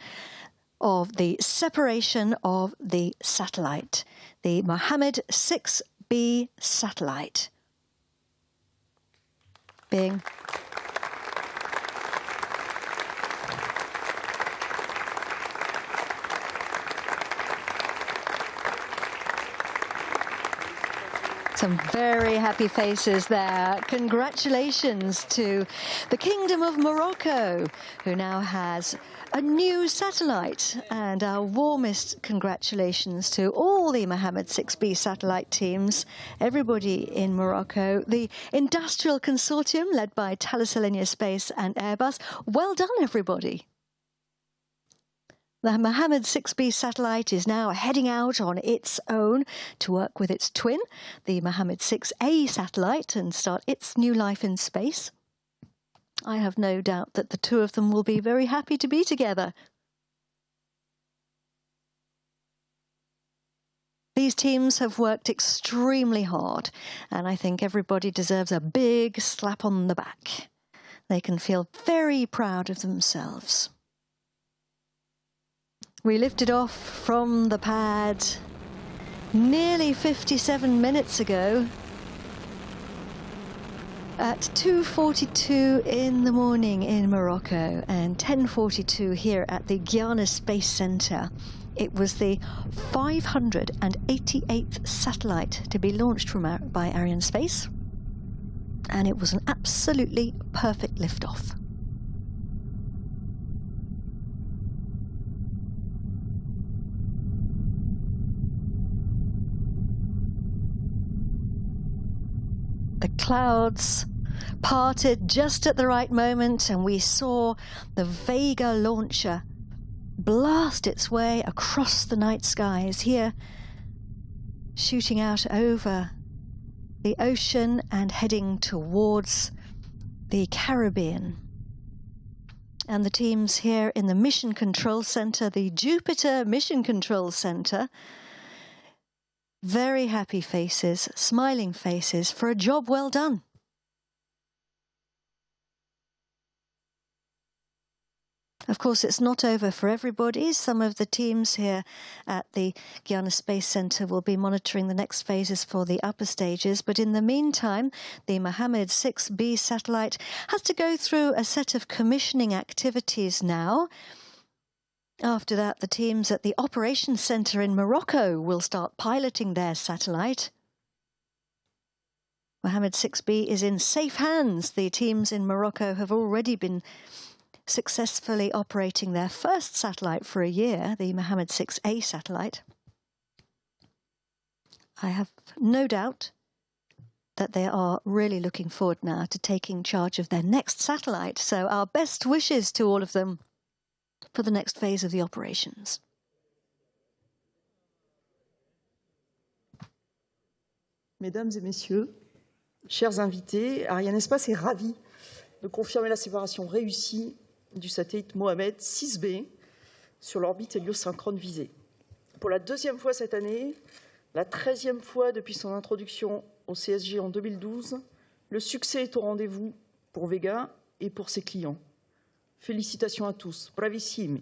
of the separation of the satellite, the MOHAMMED 6B satellite being some very happy faces there. Congratulations to the Kingdom of Morocco, who now has a new satellite, and our warmest congratulations to all the MOHAMMED 6B satellite teams, everybody in Morocco, the industrial consortium led by Thales Arianespace and Airbus. Well done, everybody. The MOHAMMED 6B satellite is now heading out on its own to work with its twin, the MOHAMMED 6A satellite, and start its new life in space. I have no doubt that the two of them will be very happy to be together. These teams have worked extremely hard, and I think everybody deserves a big slap on the back. They can feel very proud of themselves. We lifted off from the pad nearly 57 minutes ago at 2:42 in the morning in Morocco and 10:42 here at the Guyana Space Center. It was the 588th satellite to be launched by Arianespace, and it was an absolutely perfect liftoff. The clouds parted just at the right moment, and we saw the Vega launcher blast its way across the night skies here, shooting out over the ocean and heading towards the Caribbean. And the teams here in the Mission Control Center, the Jupiter Mission Control Center, very happy faces, smiling faces for a job well done. Of course, it's not over for everybody. Some of the teams here at the Guyana Space Center will be monitoring the next phases for the upper stages. But in the meantime, the MOHAMMED 6B satellite has to go through a set of commissioning activities now. After that, the teams at the Operations Center in Morocco will start piloting their satellite. Mohammed 6B is in safe hands. The teams in Morocco have already been successfully operating their first satellite for a year, the Mohammed 6A satellite. I have no doubt that they are really looking forward now to taking charge of their next satellite. So our best wishes to all of them for the next phase of the operations. Mesdames et messieurs, chers invités, Arianespace est ravi de confirmer la séparation réussie du satellite MOHAMMED 6B sur l'orbite héliosynchrone visée. Pour la deuxième fois cette année, la 13e fois depuis son introduction au CSG en 2012, le succès est au rendez-vous pour Vega et pour ses clients. Félicitations à tous. Bravissimi.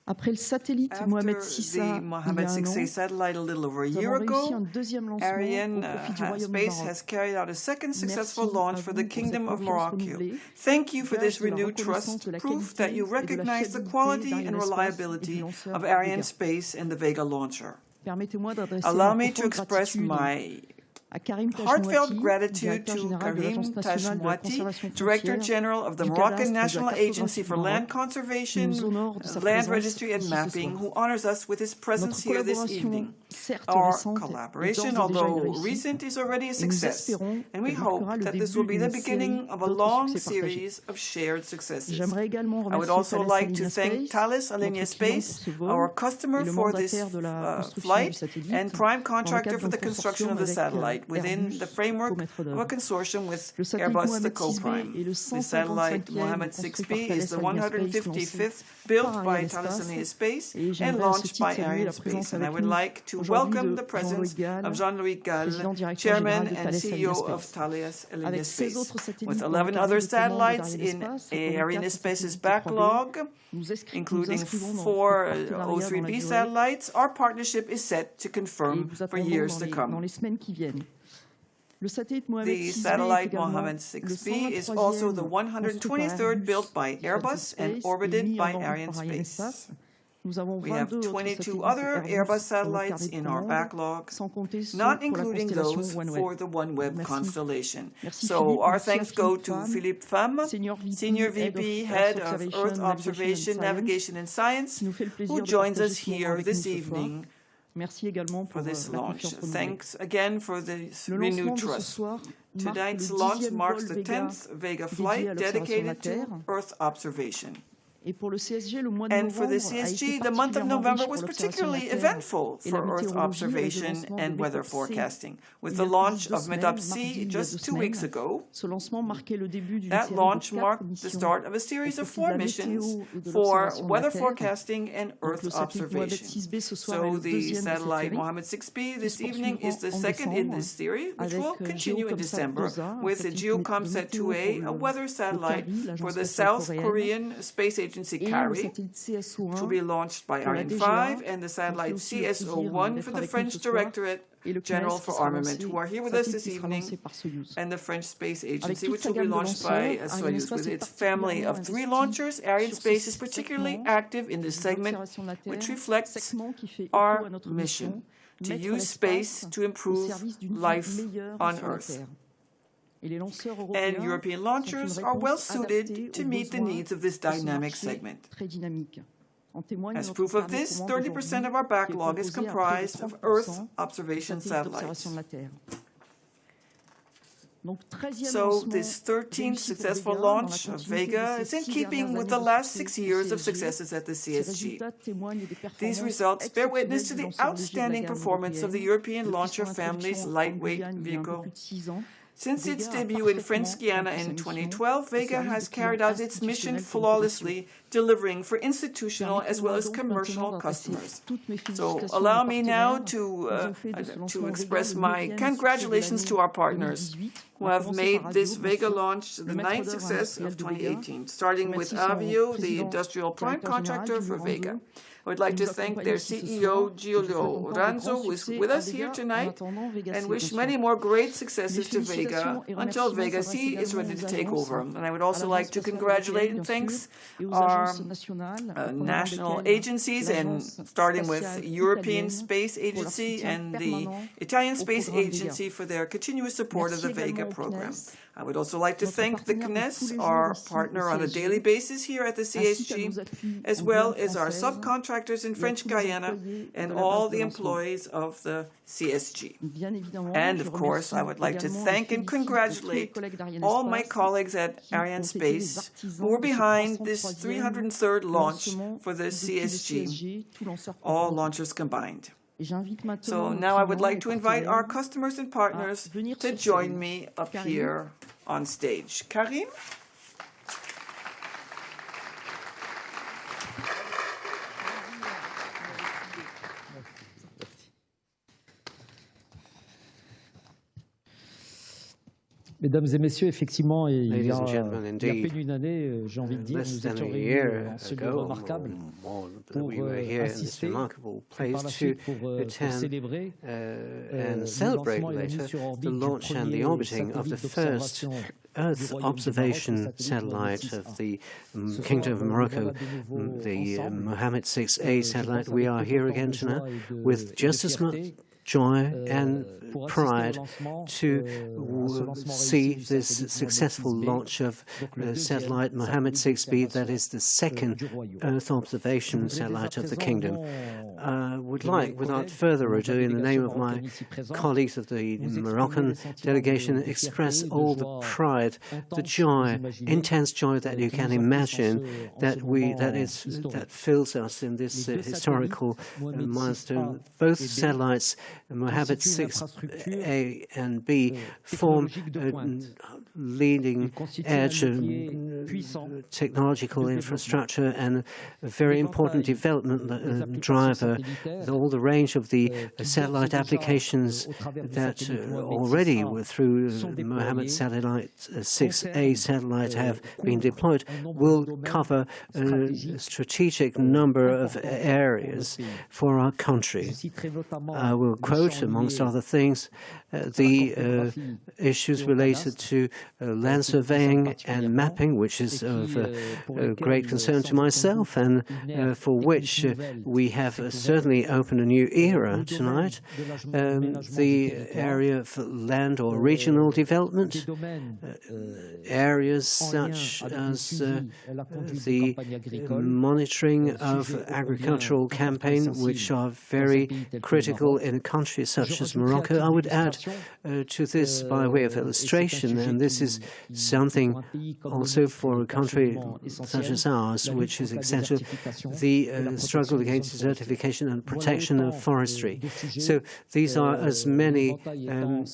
Après le satellite Mohammed 6A, Mohammed 6A satellite a little over a year ago, Arianespace has carried out a second successful launch for the Kingdom of Morocco. Thank you for this renewed trust, proof that you recognize the quality and reliability of Arianespace and the Vega launcher. Allow me to express my heartfelt gratitude to Karim Tajmouati, Director General of the Moroccan National Agency for Land Conservation, Land Registry and Mapping, who honors us with his presence here this evening. Our collaboration, although recent, is already a success, and we hope that this will be the beginning of a long series of shared successes. I would also like to thank Thales Alenia Space, our customer for this flight and prime contractor for the construction of the satellite, within the framework of a consortium with Airbus, the co-prime. The satellite Mohammed 6B is the 155th built by Thales Alenia Space and launched by Arianespace. And I would like to welcome the presence of Jean-Louis Gall, Chairman and CEO of Thales Alenia Space. With 11 other satellites in Arianespace's backlog, including 4 O3B satellites, our partnership is set to confirm for years to come. The satellite Mohammed 6B is also the 123rd built by Airbus and orbited by Arianespace. We have 22 other Airbus satellites in our backlog, not including those for the OneWeb constellation. So our thanks go to Philippe Pham, Senior VP, Head of Earth Observation, Navigation and Science, who joins us here this evening for this launch. Thanks again for this renewed trust. Tonight's launch marks the 10th Vega flight dedicated to Earth observation. And for the CSG, the month of November was particularly eventful for Earth observation and weather forecasting. With the launch of MEDOP-C just 2 weeks ago, that launch marked the start of a series of 4 missions for weather forecasting and Earth observation. So the satellite Mohammed 6B this evening is the second in this series, which will continue in December with the GeoComSat 2A, a weather satellite for the South Korean Space Agency CARI, which will be launched by Ariane 5, and the satellite CSO-1 for the French Directorate General for Armament, who are here with us this evening, and the French Space Agency, which will be launched by Soyuz. With its family of 3 launchers, Arianespace is particularly active in this segment, which reflects our mission to use space to improve life on Earth. And European launchers are well suited to meet the needs of this dynamic segment. As proof of this, 30% of our backlog is comprised of Earth observation satellites. So this 13th successful launch of Vega is in keeping with the last 6 years of successes at the CSG. These results bear witness to the outstanding performance of the European launcher family's lightweight vehicle. Since its debut in French Guiana in 2012, Vega has carried out its mission flawlessly, delivering for institutional as well as commercial customers. So allow me now to express my congratulations to our partners. who have made this Vega launch the 9th success of 2018, starting with Avio, the industrial prime contractor for Vega. I would like to thank their CEO, Giulio Ranzo, who is with us here tonight, and wish many more great successes to Vega until Vega C is ready to take over. And I would also like to congratulate and thank our national agencies, and starting with European Space Agency and the Italian Space Agency for their continuous support of the Vega program. I would also like to thank the CNES, our partner on a daily basis here at the CSG, as well as our subcontractors in French Guyana and all the employees of the CSG. And of course, I would like to thank and congratulate all my colleagues at Arianespace who were behind this 303rd launch for the CSG, all launchers combined. So now I would like to invite our customers and partners to join me up here on stage. Karim? Mesdames et messieurs, effectivement, il y a à peine une année, j'ai envie de dire, nous étions réunis en ce lieu remarquable pour assister et par la suite pour célébrer le lancement et la mise sur orbite du premier satellite d'observation Earth observation satellite of the Kingdom of Morocco, the Mohammed 6A satellite. We are here again tonight with just as much joy and pride to see this successful launch of satellite Mohammed 6B, that is the second Earth observation satellite of the Kingdom. I would like, without further ado, in the name of my colleagues of the Moroccan delegation, express all the pride, the joy, intense joy that you can imagine that fills us in this historical milestone. Both satellites, Mohammed 6A and B, form leading-edge technological infrastructure and a very important development driver. All the range of the satellite applications that already were through Mohammed satellite 6A satellite have been deployed will cover a strategic number of areas for our country. I will quote, amongst other things, the issues related to land surveying and mapping, which is of great concern to myself, and for which we have certainly opened a new era tonight. The area for land or regional development, areas such as the monitoring of agricultural campaign, which are very critical in countries such as Morocco. I would add to this by way of illustration, and this is something also for a country such as ours, which is essential, the struggle against desertification and protection of forestry. So these are as many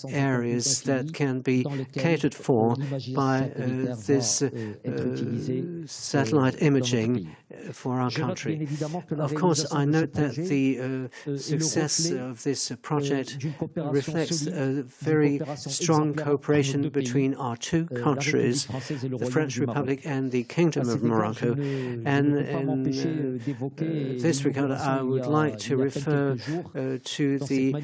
areas that can be catered for by this satellite imaging for our country. Of course, I note that the success of this project reflects a very strong cooperation between our two countries, the French Republic and the Kingdom of Morocco. And in this regard, I would like to refer to the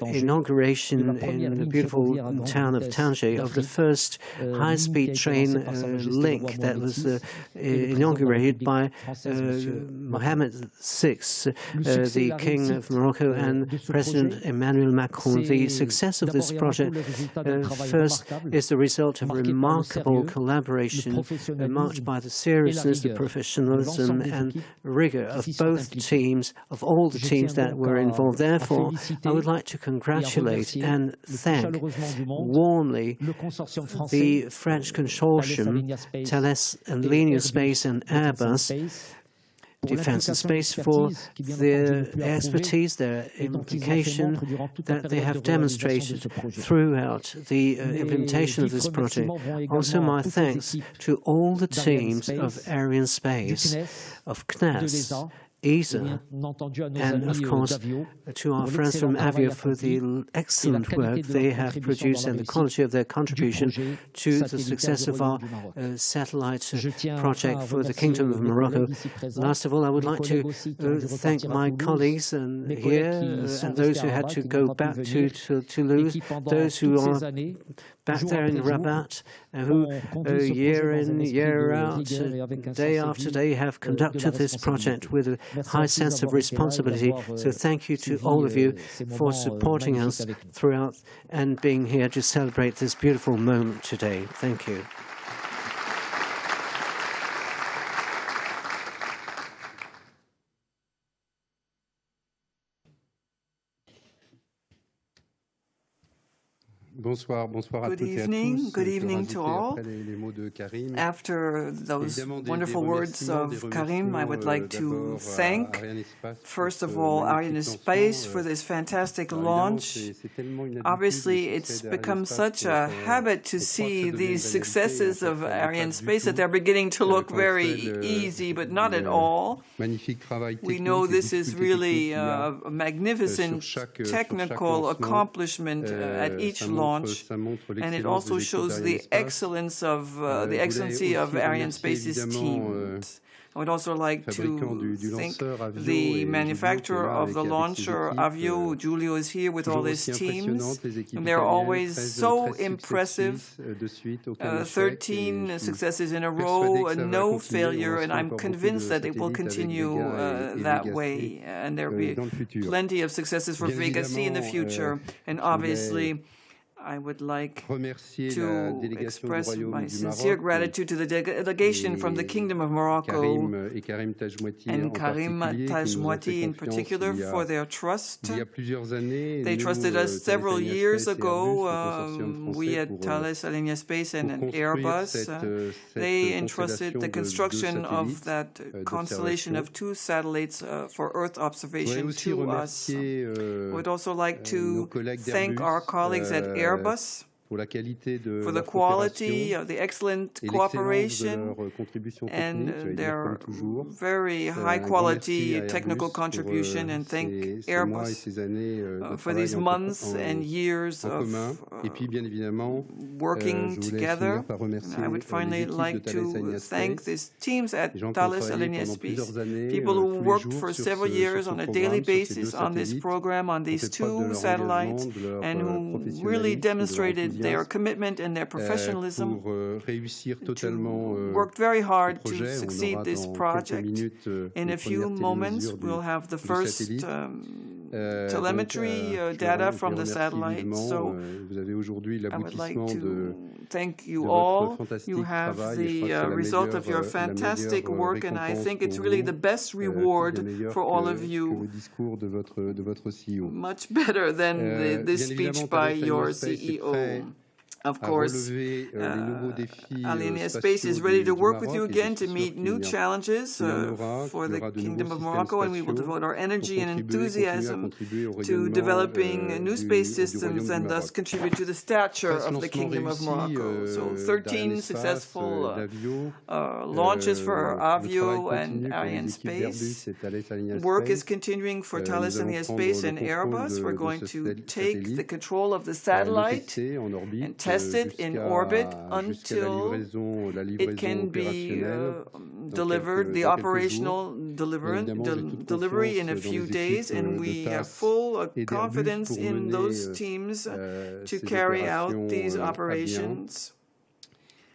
inauguration in the beautiful town of Tanger of the first high-speed train link that was inaugurated by Mohammed VI, the King of Morocco, and President Emmanuel Macron. The success of this project first is the result of remarkable collaboration marked by the seriousness, the professionalism and rigor of both teams, of all the teams that were involved. Therefore, I would like to congratulate and thank warmly the French consortium, Thales and Arianespace and Airbus, Defence and Space, for their expertise, their implication that they have demonstrated throughout the implementation of this project. Also, my thanks to all the teams of Arianespace, of CNES, ESA, and of course to our friends from Avio for the excellent work they have produced and the quality of their contribution to the success of our satellite project for the Kingdom of Morocco. Last of all, I would like to thank my colleagues here and those who had to go back to Toulouse, those who are back there in Rabat, who year in, year out, day after day have conducted this project with a high sense of responsibility. So thank you to all of you for supporting us throughout and being here to celebrate this beautiful moment today. Thank you. Good evening to all. After those wonderful words of Karim, I would like to thank, first of all, Arianespace for this fantastic launch. Obviously, it's become such a habit to see these successes of Arianespace that they're beginning to look very easy, but not at all. We know this is really a magnificent technical accomplishment at each launch. And it also shows the excellence of the excellency of Arianespace's teams. I would also like to thank the manufacturer of the launcher, Avio. Giulio is here with all his teams. And they're always so impressive. 13 successes in a row, no failure, and I'm convinced that it will continue that way. And there will be plenty of successes for Vega C in the future. And obviously, I would like to express my sincere gratitude to the delegation from the Kingdom of Morocco and Karim Tajmouati in particular for their trust. They trusted us several years ago. We at Thales Alenia Space and Airbus, they entrusted the construction of that constellation of 2 satellites for Earth observation to us. I would also like to thank our colleagues at Airbus for the quality of the excellent cooperation and their very high-quality technical contribution, and thank Airbus for these months and years of working together. I would finally like to thank these teams at Thales Alenia Space, people who worked for several years on a daily basis on this program, on these 2 satellites, and who really demonstrated their commitment and their professionalism, worked very hard to succeed this project. In a few moments, we'll have the first telemetry data from the satellite. So I would like to thank you all. You have the result of your fantastic work, and I think it's really the best reward for all of you. Much better than this speech by your CEO. Of course, Arianespace is ready to work with you again to meet new challenges for the Kingdom of Morocco, and we will devote our energy and enthusiasm to developing new space systems and thus contribute to the stature of the Kingdom of Morocco. So 13 successful launches for Avio and Arianespace. Work is continuing for Thales Alenia Space and Airbus. We're going to take the control of the satellite and test it in orbit until it can be delivered, the operational delivery in a few days, and we have full confidence in those teams to carry out these operations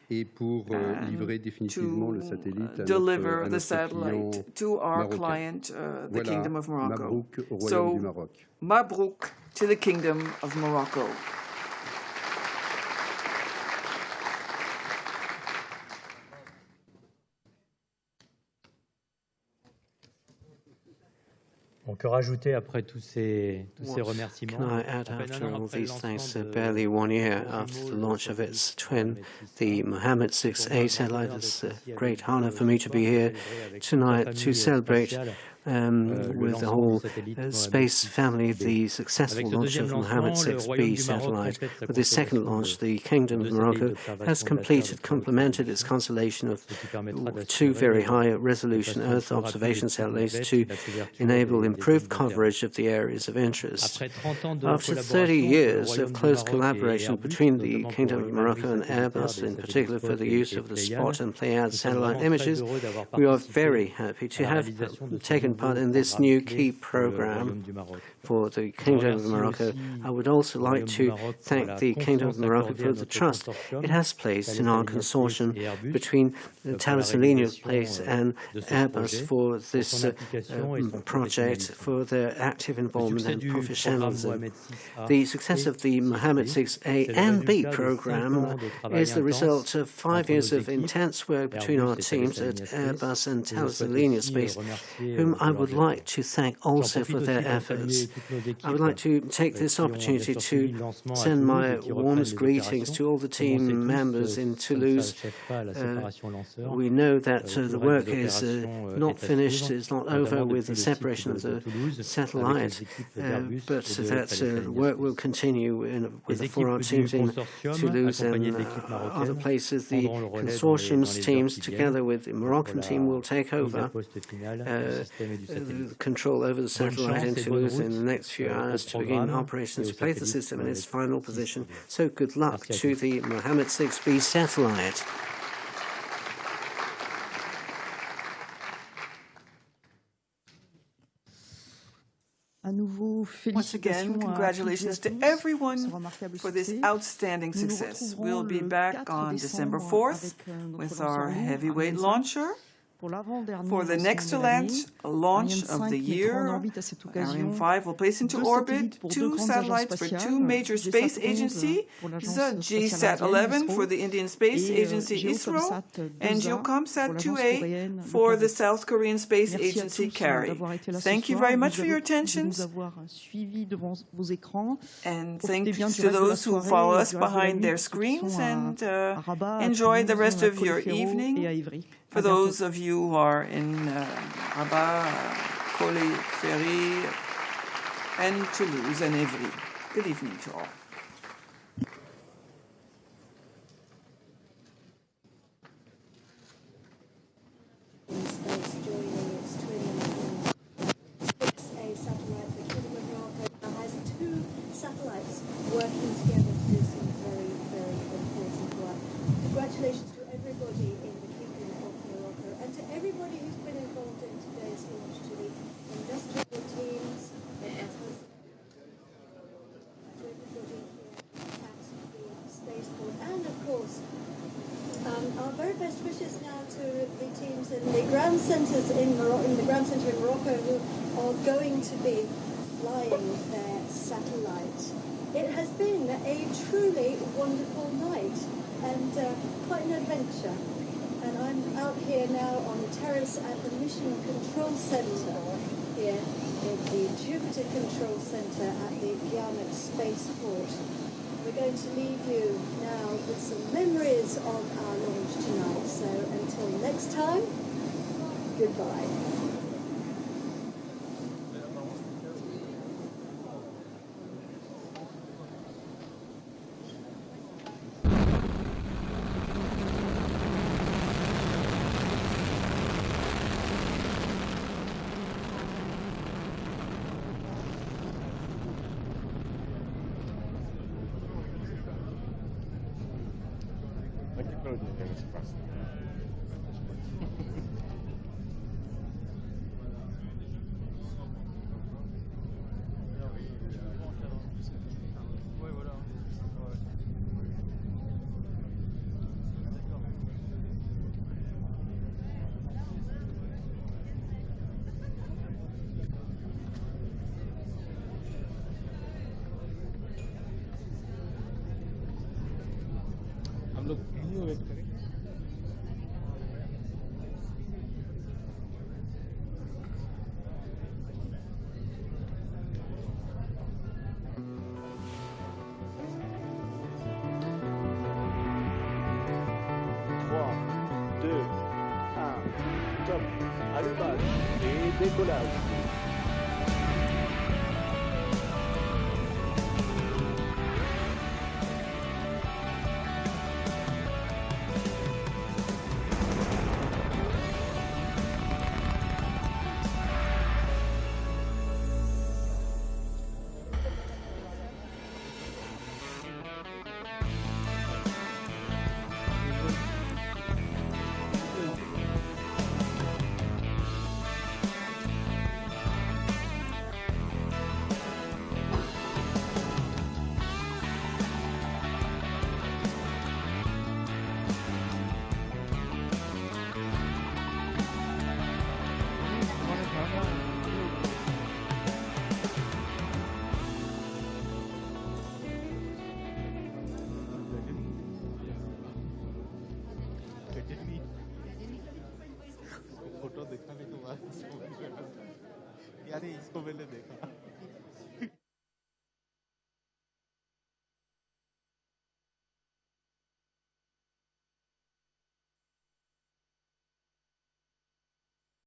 and to deliver the satellite to our client, the Kingdom of Morocco. So, Mabrouk to the Kingdom of Morocco. On peut rajouter après tous ces remerciements. Can I add after all these thanks, barely 1 year after the launch of its twin, the Mohammed 6A satellite, it's a great honor for me to be here tonight to celebrate with the whole space family, the successful launch of Mohammed 6B satellite. With this second launch, the Kingdom of Morocco has complemented its constellation of two very high-resolution Earth observation satellites to enable improved coverage of the areas of interest. After 30 years of close collaboration between the Kingdom of Morocco and Airbus, in particular for the use of the Spot and Pléiades satellite images, we are very happy to have taken part in this new key program for the Kingdom of Morocco. I would also like to thank the Kingdom of Morocco for the trust it has placed in our consortium between Thales Alenia Space and Airbus for this project, for their active involvement and professionalism. The success of the Mohammed 6A and B program is the result of 5 years of intense work between our teams at Airbus and Thales Alenia Space, whom I would like to thank also for their efforts. I would like to take this opportunity to send my warmest greetings to all the team members in Toulouse. We know that the work is not finished, it's not over with the separation of the satellite, but that work will continue for our teams in Toulouse and other places. The consortium's teams, together with the Moroccan team, will take over control over the satellite in Toulouse in the next few hours to begin operations to place the system in its final position. So good luck to the Mohammed 6B satellite. Once again, congratulations to everyone for this outstanding success. We'll be back on December 4th with our heavyweight launcher. For the next launch of the year, Ariane 5 will place into orbit 2 satellites for 2 major space agencies, GSAT-11 for the Indian Space Agency ISRO, and GeoComSat-2A for the South Korean Space Agency CARI. Thank you very much for your attention, and thanks to those who follow us behind their screens, and enjoy the rest of your evening. For those of you who are in Rabat, Collet, Ferry, and Toulouse and Évry, good evening to all. Satellites working together to do some very, very important work. Congratulations to everybody in the Kingdom of Morocco and to everybody who's been involved in today's launch, to the industrial teams, to everybody here at the spaceport, and of course our very best wishes now to the teams in the ground centres in the ground centre in Morocco who are going to be flying their satellite. It has been a truly wonderful night and quite an adventure. And I'm out here now on the terrace at the Mission Control Centre here in the Jupiter Control Centre at the Arianespace Spaceport. We're going to leave you now with some memories of our launch tonight. So until next time, goodbye. हम लोग Top. Allumage et décollage. Photo देखा नहीं तो यार इसको मैंने देखा